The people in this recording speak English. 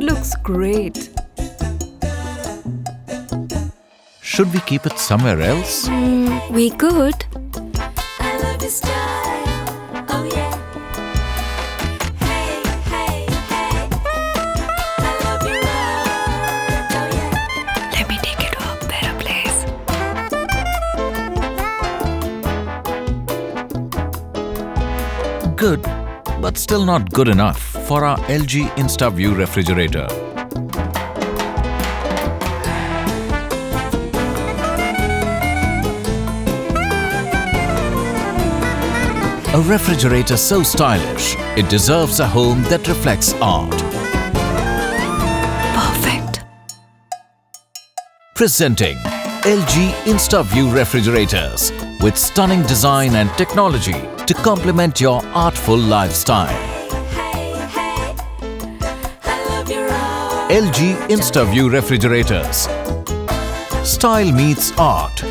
It looks great. Should we keep it somewhere else? We could. I love your style, oh yeah. Hey, hey, hey. I love your art, oh yeah. Let me take it to a better place. Good, but still not good enough for our LG InstaView refrigerator. A refrigerator so stylish, it deserves a home that reflects art. Perfect. Presenting LG InstaView refrigerators with stunning design and technology to complement your artful lifestyle. Hey, hey. I love your art. LG InstaView refrigerators. Style meets art.